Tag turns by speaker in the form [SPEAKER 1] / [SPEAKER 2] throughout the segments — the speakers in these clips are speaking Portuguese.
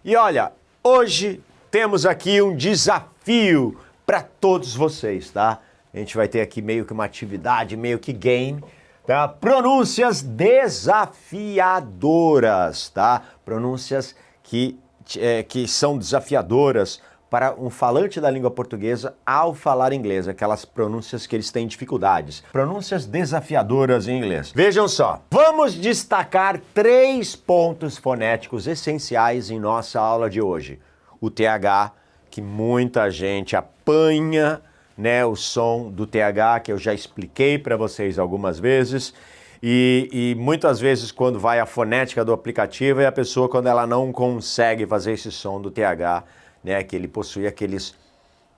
[SPEAKER 1] E olha, hoje temos aqui um desafio para todos vocês, tá? A gente vai ter aqui meio que uma atividade, meio que game, tá? Pronúncias desafiadoras, tá? Pronúncias que são desafiadoras para um falante da língua portuguesa ao falar inglês, aquelas pronúncias que eles têm dificuldades. Pronúncias desafiadoras em inglês. Vejam só, vamos destacar 3 pontos fonéticos essenciais em nossa aula de hoje. O TH, que muita gente apanha, né, o som do TH, que eu já expliquei para vocês algumas vezes, e muitas vezes quando vai a fonética do aplicativo é a pessoa quando ela não consegue fazer esse som do TH, né, que ele possui aqueles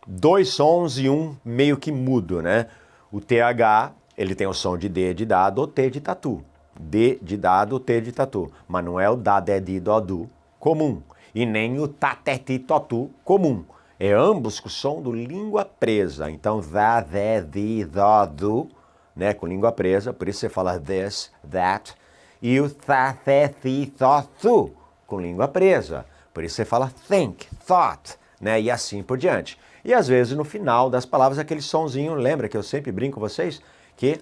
[SPEAKER 1] 2 sons e um meio que mudo, né? O TH, ele tem o som de D de dado ou T de tatu. D de dado ou T de tatu. Mas não é o da, de, di, do, du comum. E nem o ta, te, ti, totu comum. É ambos com o som do língua presa. Então, da, de, di, do, du, né, com língua presa. Por isso você fala this, that. E o ta, te, ti, to, tu, com língua presa. Por isso você fala think, thought, né? E assim por diante. E às vezes no final das palavras aquele sonzinho, lembra que eu sempre brinco com vocês? Que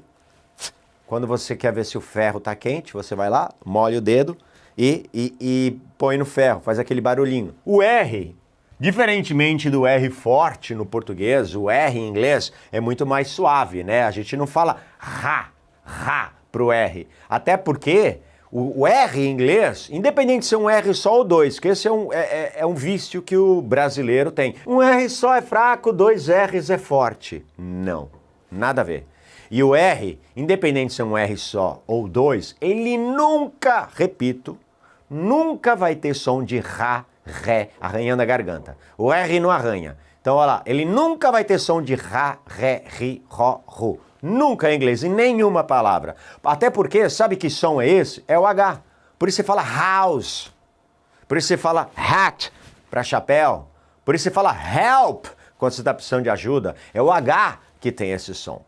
[SPEAKER 1] quando você quer ver se o ferro está quente, você vai lá, molha o dedo e põe no ferro, faz aquele barulhinho. O R, diferentemente do R forte no português, o R em inglês é muito mais suave, né? A gente não fala ra pro R. Até porque o R em inglês, independente de ser um R só ou 2, que esse é um vício que o brasileiro tem. Um R só é fraco, 2 R's é forte. Não, nada a ver. E o R, independente de ser um R só ou 2, ele nunca, repito, nunca vai ter som de ra, ré, arranhando a garganta. O R não arranha. Então, olha lá, ele nunca vai ter som de ra, ré, ri, ro, ru. Nunca em inglês, em nenhuma palavra. Até porque, sabe que som é esse? É o H. Por isso você fala house. Por isso você fala hat para chapéu. Por isso você fala help quando você está precisando de ajuda. É o H que tem esse som,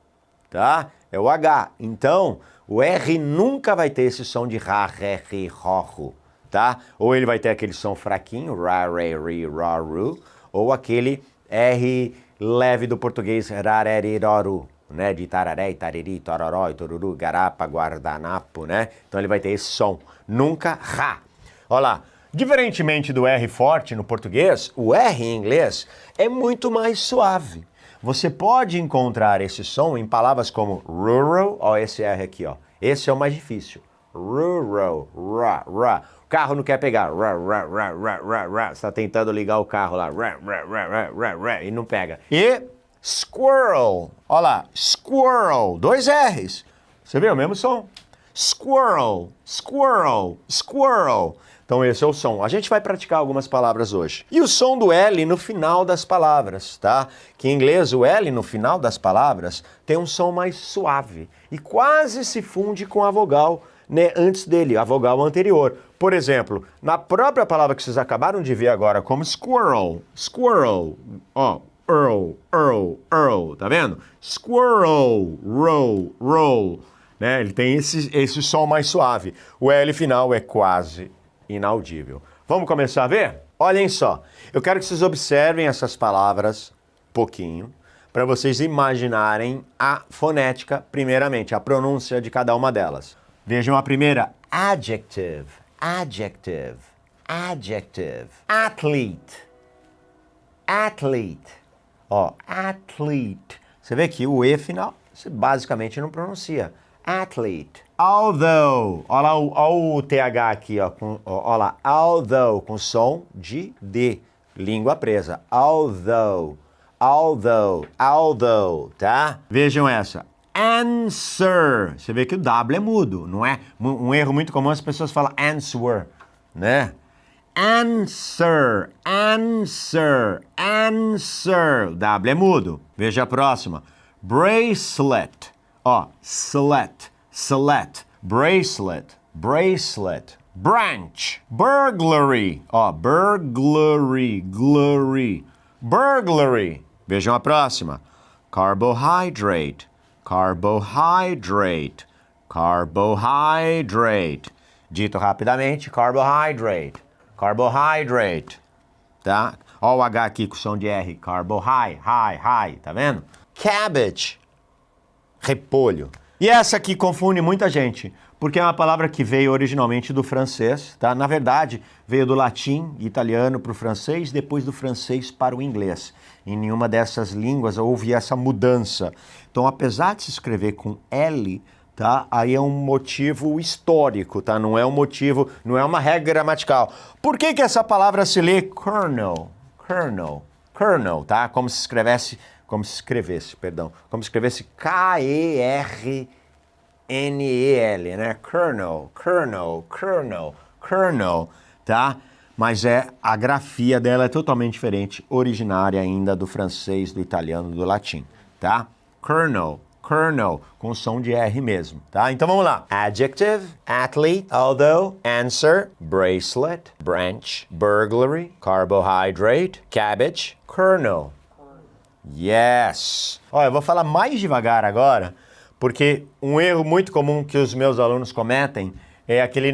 [SPEAKER 1] tá? É o H. Então, o R nunca vai ter esse som de ra, ré, ri, ro, ru, tá? Ou ele vai ter aquele som fraquinho, ra, re, ri, ro, ru, ou aquele R leve do português, ra, re, ri, ro, ru. Né, de tararé, tariri, tororó, toruru, garapa, guardanapo, né? Então ele vai ter esse som, nunca ra. Olha lá, diferentemente do R forte no português, o R em inglês é muito mais suave. Você pode encontrar esse som em palavras como rural, ó, esse R aqui, ó. Esse é o mais difícil. Rural, ra, ra. O carro não quer pegar, ra, ra, ra, ra, ra, ra. Você está tentando ligar o carro lá, ra, ra, ra, ra, ra, ra, e não pega. E squirrel, olha lá, squirrel, 2 R's. Você vê o mesmo som? Squirrel, squirrel, squirrel. Então esse é o som. A gente vai praticar algumas palavras hoje. E o som do L no final das palavras, tá? Que em inglês o L no final das palavras tem um som mais suave e quase se funde com a vogal, né, antes dele, a vogal anterior. Por exemplo, na própria palavra que vocês acabaram de ver agora como squirrel, squirrel, ó, Earl, tá vendo? Squirrel, roll, né? Ele tem esse som mais suave. O L final é quase inaudível. Vamos começar a ver? Olhem só, eu quero que vocês observem essas palavras pouquinho, para vocês imaginarem a fonética, primeiramente, a pronúncia de cada uma delas. Vejam a primeira, adjective, adjective, adjective, athlete, athlete. Ó, athlete. Você vê que o E final, você basicamente não pronuncia. Athlete. Although. Olha lá o TH aqui, ó. Olha lá. Although, com som de D. Língua presa. Although. Tá? Vejam essa. Answer. Você vê que o W é mudo, não é? Um erro muito comum, as pessoas falam answer, né? Answer. O W é mudo. Veja a próxima. Bracelet. Ó, select. Bracelet. Branch. Burglary. Ó, burglary. Vejam a próxima. Carbohydrate. Dito rapidamente, carbohydrate. Carbohydrate, tá? Ó o H aqui com som de R. High, tá vendo? Cabbage, repolho. E essa aqui confunde muita gente, porque é uma palavra que veio originalmente do francês, tá? Na verdade, veio do latim, italiano para o francês, depois do francês para o inglês. Em nenhuma dessas línguas houve essa mudança. Então, apesar de se escrever com L, tá? Aí é um motivo histórico, tá? Não é um motivo, não é uma regra gramatical. Por que que essa palavra se lê kernel, tá? Como se escrevesse K-E-R-N-E-L, né? Kernel, tá? Mas a grafia dela é totalmente diferente, originária ainda do francês, do italiano, do latim, tá? Kernel, com som de R mesmo, tá? Então vamos lá. Adjective, athlete, although, answer, bracelet, branch, burglary, carbohydrate, cabbage, kernel. Yes! Olha, eu vou falar mais devagar agora, porque um erro muito comum que os meus alunos cometem é aquele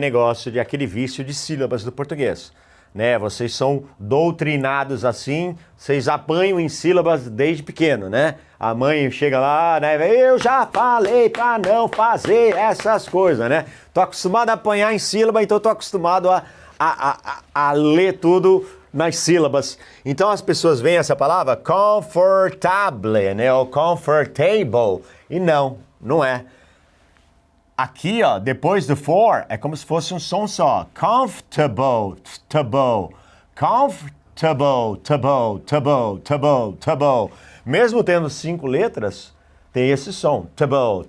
[SPEAKER 1] vício de sílabas do português, né? Vocês são doutrinados assim, vocês apanham em sílabas desde pequeno, né? A mãe chega lá, né? Eu já falei pra não fazer essas coisas, né? Tô acostumado a apanhar em sílaba, então tô acostumado a ler tudo nas sílabas. Então as pessoas veem essa palavra comfortable, né? Ou comfortable. E não é. Aqui, ó, depois do for, é como se fosse um som só. Comfortable. Mesmo tendo 5 letras, tem esse som. Table.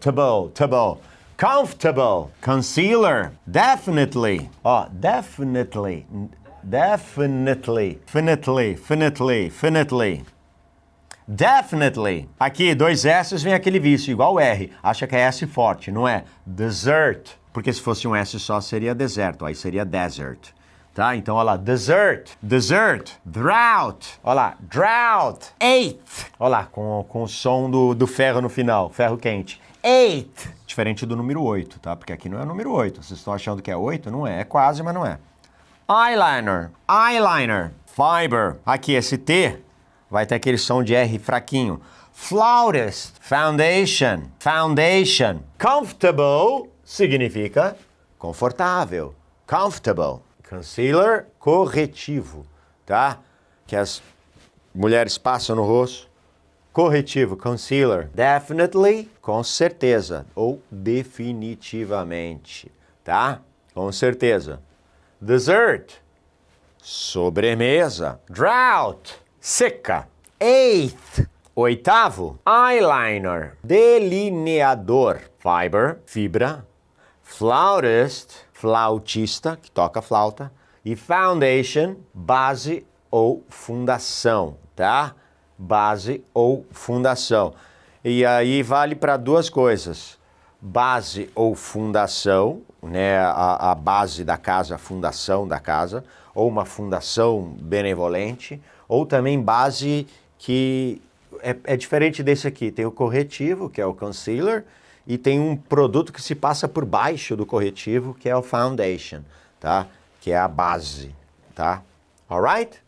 [SPEAKER 1] Comfortable. Concealer. Definitely. Ó, definitely. Aqui, 2 S's, vem aquele vício, igual o R. Acha que é S forte, não é? Desert. Porque se fosse um S só, seria deserto. Aí seria desert. Tá? Então, olha lá. Desert. Drought. Olha lá. Drought. Eighth. Olha lá, com o som do ferro no final. Ferro quente. Eighth. Diferente do número 8, tá? Porque aqui não é o número 8. Vocês estão achando que é 8? Não é. É quase, mas não é. Eyeliner. Fiber. Aqui, esse T vai ter aquele som de R fraquinho. Flautist. Foundation. Comfortable significa confortável. Comfortable. Concealer, corretivo, tá? Que as mulheres passam no rosto. Corretivo, concealer. Definitely, com certeza. Ou definitivamente, tá? Com certeza. Dessert, sobremesa. Drought, seca. Eighth, oitavo. Eyeliner, delineador. Fiber, fibra. Flautist, flautista, que toca flauta. E foundation, base ou fundação, tá? Base ou fundação. E aí vale para 2 coisas. Base ou fundação, né, a base da casa, a fundação da casa, ou uma fundação benevolente, ou também base que é diferente desse aqui. Tem o corretivo, que é o concealer, e tem um produto que se passa por baixo do corretivo, que é o foundation, tá? Que é a base, tá? Alright?